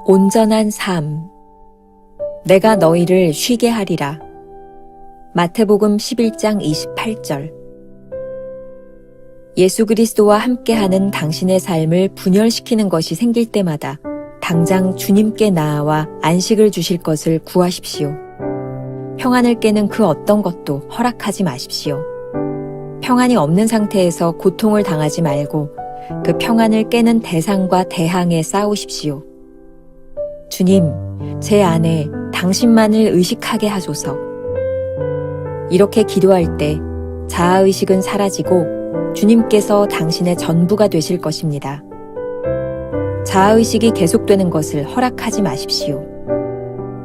온전한 삶. 내가 너희를 쉬게 하리라. 마태복음 11장 28절. 예수 그리스도와 함께하는 당신의 삶을 분열시키는 것이 생길 때마다 당장 주님께 나아와 안식을 주실 것을 구하십시오. 평안을 깨는 그 어떤 것도 허락하지 마십시오. 평안이 없는 상태에서 고통을 당하지 말고 그 평안을 깨는 대상과 대항해 싸우십시오. 주님, 제 안에 당신만을 의식하게 하소서. 이렇게 기도할 때 자아의식은 사라지고 주님께서 당신의 전부가 되실 것입니다. 자아의식이 계속되는 것을 허락하지 마십시오.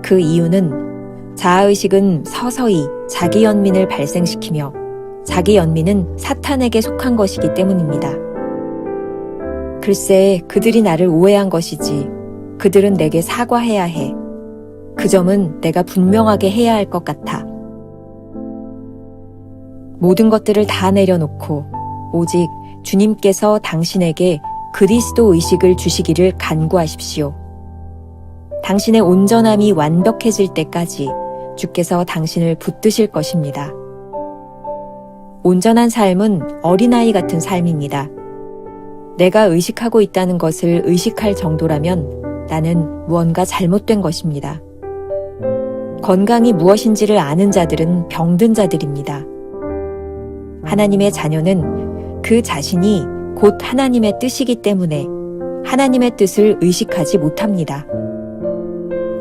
그 이유는 자아의식은 서서히 자기 연민을 발생시키며 자기 연민은 사탄에게 속한 것이기 때문입니다. 글쎄, 그들이 나를 오해한 것이지. 그들은 내게 사과해야 해. 그 점은 내가 분명하게 해야 할 것 같아. 모든 것들을 다 내려놓고 오직 주님께서 당신에게 그리스도 의식을 주시기를 간구하십시오. 당신의 온전함이 완벽해질 때까지 주께서 당신을 붙드실 것입니다. 온전한 삶은 어린아이 같은 삶입니다. 내가 의식하고 있다는 것을 의식할 정도라면 나는 무언가 잘못된 것입니다. 건강이 무엇인지를 아는 자들은 병든 자들입니다. 하나님의 자녀는 그 자신이 곧 하나님의 뜻이기 때문에 하나님의 뜻을 의식하지 못합니다.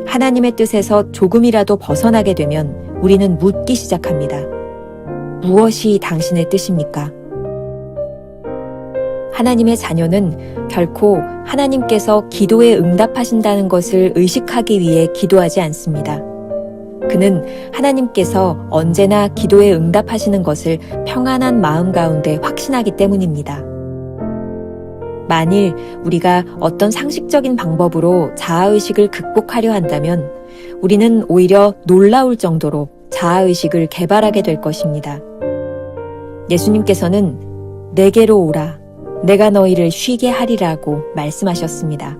하나님의 뜻에서 조금이라도 벗어나게 되면 우리는 묻기 시작합니다. 무엇이 당신의 뜻입니까? 하나님의 자녀는 결코 하나님께서 기도에 응답하신다는 것을 의식하기 위해 기도하지 않습니다. 그는 하나님께서 언제나 기도에 응답하시는 것을 평안한 마음 가운데 확신하기 때문입니다. 만일 우리가 어떤 상식적인 방법으로 자아의식을 극복하려 한다면 우리는 오히려 놀라울 정도로 자아의식을 개발하게 될 것입니다. 예수님께서는 내게로 오라, 내가 너희를 쉬게 하리라고 말씀하셨습니다.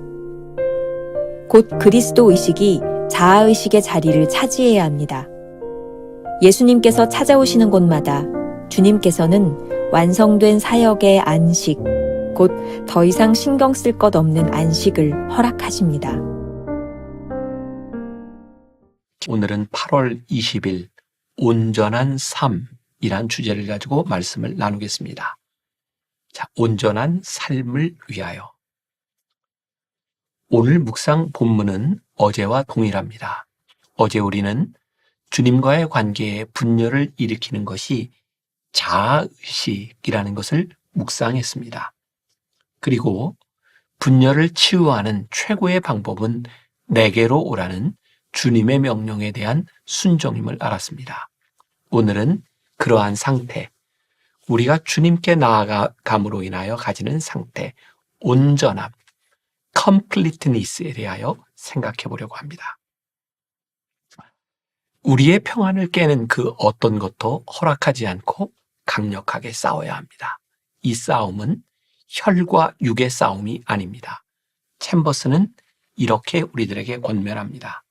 곧 그리스도 의식이 자아의식의 자리를 차지해야 합니다. 예수님께서 찾아오시는 곳마다 주님께서는 완성된 사역의 안식, 곧 더 이상 신경 쓸 것 없는 안식을 허락하십니다. 오늘은 8월 20일 온전한 삶이란 주제를 가지고 말씀을 나누겠습니다. 자, 온전한 삶을 위하여. 오늘 묵상 본문은 어제와 동일합니다. 어제 우리는 주님과의 관계에 분열을 일으키는 것이 자아의식이라는 것을 묵상했습니다. 그리고 분열을 치유하는 최고의 방법은 내게로 오라는 주님의 명령에 대한 순종임을 알았습니다. 오늘은 그러한 상태, 우리가 주님께 나아감으로 인하여 가지는 상태, 온전함, completeness에 대하여 생각해 보려고 합니다. 우리의 평안을 깨는 그 어떤 것도 허락하지 않고 강력하게 싸워야 합니다. 이 싸움은 혈과 육의 싸움이 아닙니다. 챔버스는 이렇게 우리들에게 권면합니다.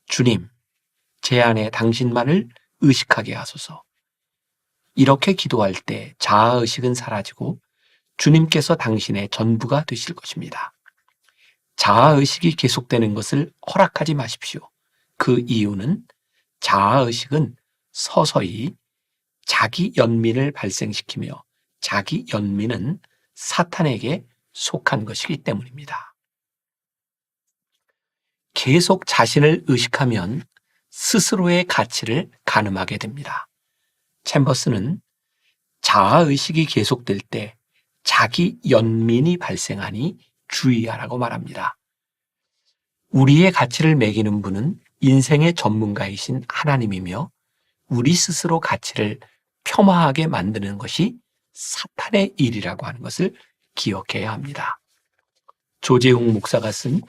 주님, 제 안에 당신만을 의식하게 하소서. 이렇게 기도할 때 자아의식은 사라지고 주님께서 당신의 전부가 되실 것입니다. 자아의식이 계속되는 것을 허락하지 마십시오. 그 이유는 자아의식은 서서히 자기 연민을 발생시키며 자기 연민은 사탄에게 속한 것이기 때문입니다. 계속 자신을 의식하면 스스로의 가치를 가늠하게 됩니다. 챔버스는 자아의식이 계속될 때 자기 연민이 발생하니 주의하라고 말합니다. 우리의 가치를 매기는 분은 인생의 전문가이신 하나님이며 우리 스스로 가치를 폄하하게 만드는 것이 사탄의 일이라고 하는 것을 기억해야 합니다. 조재웅 목사가 쓴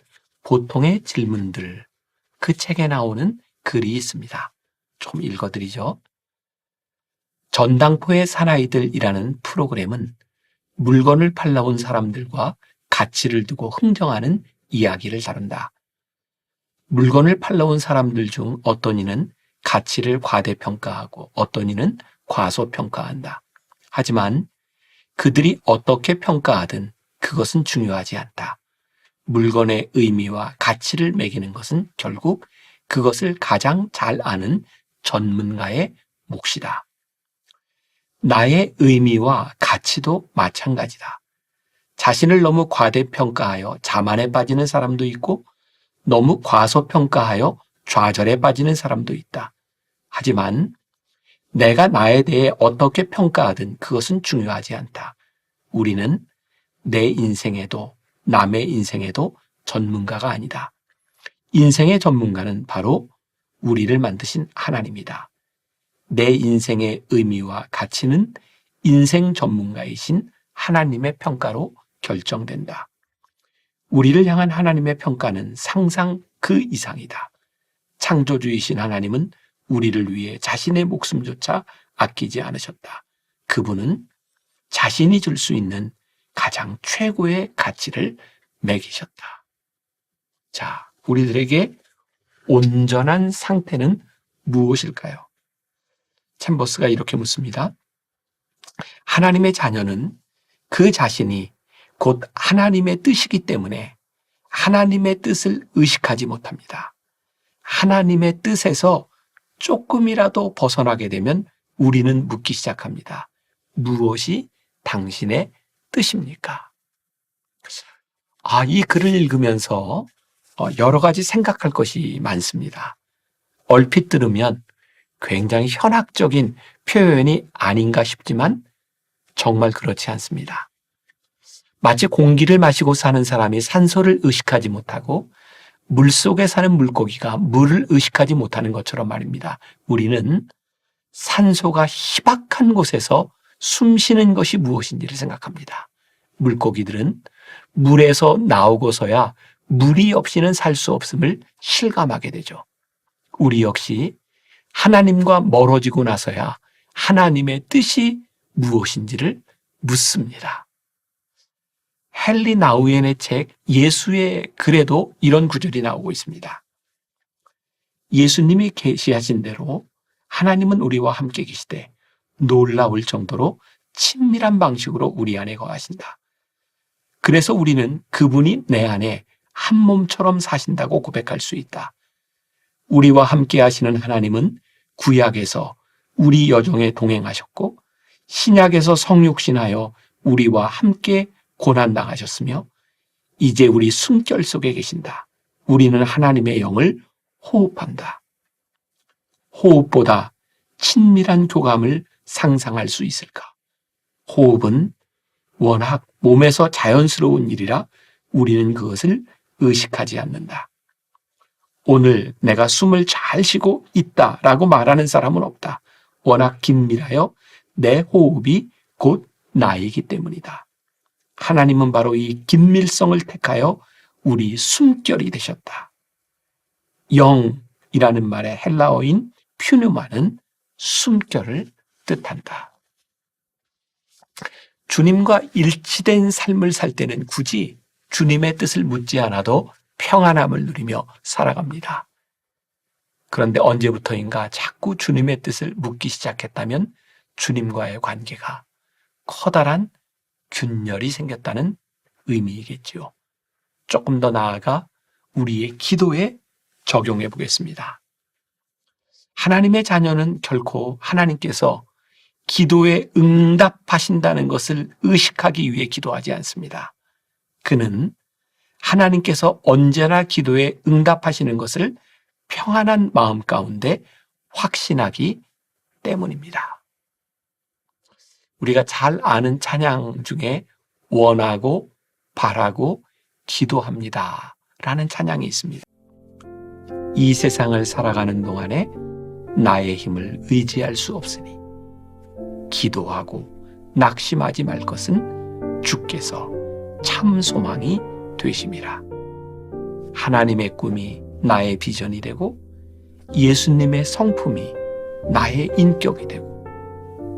보통의 질문들, 그 책에 나오는 글이 있습니다. 좀 읽어드리죠. 전당포의 사나이들이라는 프로그램은 물건을 팔러 온 사람들과 가치를 두고 흥정하는 이야기를 다룬다. 물건을 팔러 온 사람들 중 어떤 이는 가치를 과대평가하고 어떤 이는 과소평가한다. 하지만 그들이 어떻게 평가하든 그것은 중요하지 않다. 물건의 의미와 가치를 매기는 것은 결국 그것을 가장 잘 아는 전문가의 몫이다. 나의 의미와 가치도 마찬가지다. 자신을 너무 과대평가하여 자만에 빠지는 사람도 있고 너무 과소평가하여 좌절에 빠지는 사람도 있다. 하지만 내가 나에 대해 어떻게 평가하든 그것은 중요하지 않다. 우리는 내 인생에도 남의 인생에도 전문가가 아니다. 인생의 전문가는 바로 우리를 만드신 하나님이다. 내 인생의 의미와 가치는 인생 전문가이신 하나님의 평가로 결정된다. 우리를 향한 하나님의 평가는 상상 그 이상이다. 창조주이신 하나님은 우리를 위해 자신의 목숨조차 아끼지 않으셨다. 그분은 자신이 줄 수 있는 가장 최고의 가치를 매기셨다. 자, 우리들에게 온전한 상태는 무엇일까요? 챔버스가 이렇게 묻습니다. 하나님의 자녀는 그 자신이 곧 하나님의 뜻이기 때문에 하나님의 뜻을 의식하지 못합니다. 하나님의 뜻에서 조금이라도 벗어나게 되면 우리는 묻기 시작합니다. 무엇이 당신의 뜻입니까? 이 글을 읽으면서 여러 가지 생각할 것이 많습니다. 얼핏 들으면 굉장히 현학적인 표현이 아닌가 싶지만 정말 그렇지 않습니다. 마치 공기를 마시고 사는 사람이 산소를 의식하지 못하고 물속에 사는 물고기가 물을 의식하지 못하는 것처럼 말입니다. 우리는 산소가 희박한 곳에서 숨 쉬는 것이 무엇인지를 생각합니다. 물고기들은 물에서 나오고서야 물이 없이는 살 수 없음을 실감하게 되죠. 우리 역시 하나님과 멀어지고 나서야 하나님의 뜻이 무엇인지를 묻습니다. 헨리 나우엔의 책 예수의 글에도 이런 구절이 나오고 있습니다. 예수님이 계시하신 대로 하나님은 우리와 함께 계시되 놀라울 정도로 친밀한 방식으로 우리 안에 거하신다. 그래서 우리는 그분이 내 안에 한 몸처럼 사신다고 고백할 수 있다. 우리와 함께 하시는 하나님은 구약에서 우리 여정에 동행하셨고 신약에서 성육신하여 우리와 함께 고난당하셨으며 이제 우리 숨결 속에 계신다. 우리는 하나님의 영을 호흡한다. 호흡보다 친밀한 교감을 상상할 수 있을까? 호흡은 워낙 몸에서 자연스러운 일이라 우리는 그것을 의식하지 않는다. 오늘 내가 숨을 잘 쉬고 있다라고 말하는 사람은 없다. 워낙 긴밀하여 내 호흡이 곧 나이기 때문이다. 하나님은 바로 이 긴밀성을 택하여 우리 숨결이 되셨다. 영이라는 말의 헬라어인 퓨누마는 숨결을 뜻한다. 주님과 일치된 삶을 살 때는 굳이 주님의 뜻을 묻지 않아도 평안함을 누리며 살아갑니다. 그런데 언제부터인가 자꾸 주님의 뜻을 묻기 시작했다면 주님과의 관계가 커다란 균열이 생겼다는 의미이겠지요. 조금 더 나아가 우리의 기도에 적용해 보겠습니다. 하나님의 자녀는 결코 하나님께서 기도에 응답하신다는 것을 의식하기 위해 기도하지 않습니다. 그는 하나님께서 언제나 기도에 응답하시는 것을 평안한 마음 가운데 확신하기 때문입니다. 우리가 잘 아는 찬양 중에 원하고 바라고 기도합니다 라는 찬양이 있습니다. 이 세상을 살아가는 동안에 나의 힘을 의지할 수 없으니 기도하고 낙심하지 말 것은 주께서 참 소망이 되심이라. 하나님의 꿈이 나의 비전이 되고 예수님의 성품이 나의 인격이 되고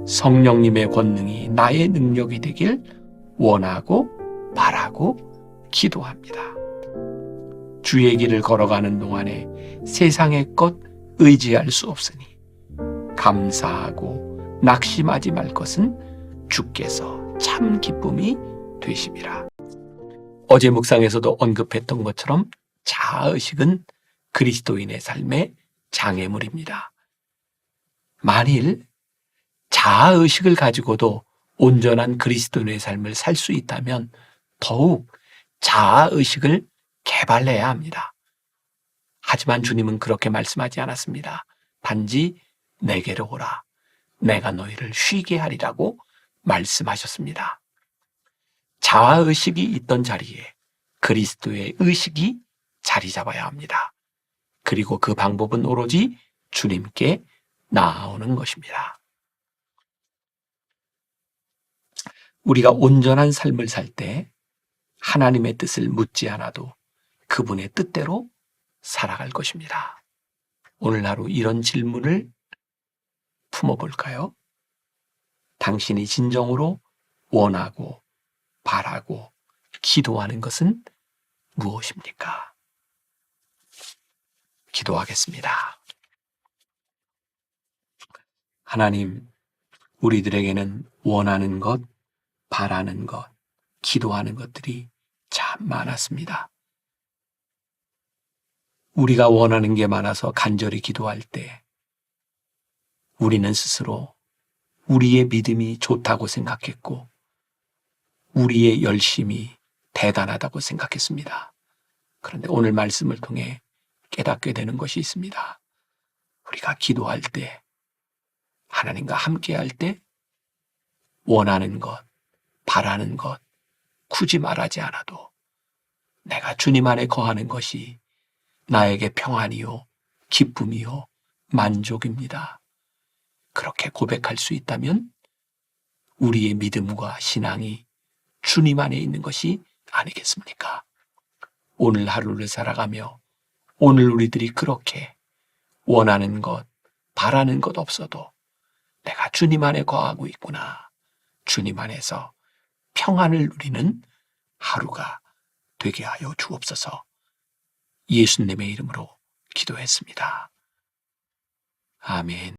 성령님의 권능이 나의 능력이 되길 원하고 바라고 기도합니다. 주의 길을 걸어가는 동안에 세상의 것 의지할 수 없으니 감사하고 낙심하지 말 것은 주께서 참 기쁨이 되심이라. 어제 묵상에서도 언급했던 것처럼 자아의식은 그리스도인의 삶의 장애물입니다. 만일 자아의식을 가지고도 온전한 그리스도인의 삶을 살 수 있다면 더욱 자아의식을 개발해야 합니다. 하지만 주님은 그렇게 말씀하지 않았습니다. 단지 내게로 오라. 내가 너희를 쉬게 하리라고 말씀하셨습니다. 자아의식이 있던 자리에 그리스도의 의식이 자리 잡아야 합니다. 그리고 그 방법은 오로지 주님께 나아오는 것입니다. 우리가 온전한 삶을 살 때 하나님의 뜻을 묻지 않아도 그분의 뜻대로 살아갈 것입니다. 오늘 하루 이런 질문을 품어볼까요? 당신이 진정으로 원하고 바라고 기도하는 것은 무엇입니까? 기도하겠습니다. 하나님, 우리들에게는 원하는 것, 바라는 것, 기도하는 것들이 참 많았습니다. 우리가 원하는 게 많아서 간절히 기도할 때 우리는 스스로 우리의 믿음이 좋다고 생각했고 우리의 열심이 대단하다고 생각했습니다. 그런데 오늘 말씀을 통해 깨닫게 되는 것이 있습니다. 우리가 기도할 때, 하나님과 함께할 때 원하는 것, 바라는 것 굳이 말하지 않아도 내가 주님 안에 거하는 것이 나에게 평안이요, 기쁨이요, 만족입니다. 그렇게 고백할 수 있다면 우리의 믿음과 신앙이 주님 안에 있는 것이 아니겠습니까? 오늘 하루를 살아가며 오늘 우리들이 그렇게 원하는 것, 바라는 것 없어도 내가 주님 안에 거하고 있구나. 주님 안에서 평안을 누리는 하루가 되게 하여 주옵소서. 예수님의 이름으로 기도했습니다. 아멘.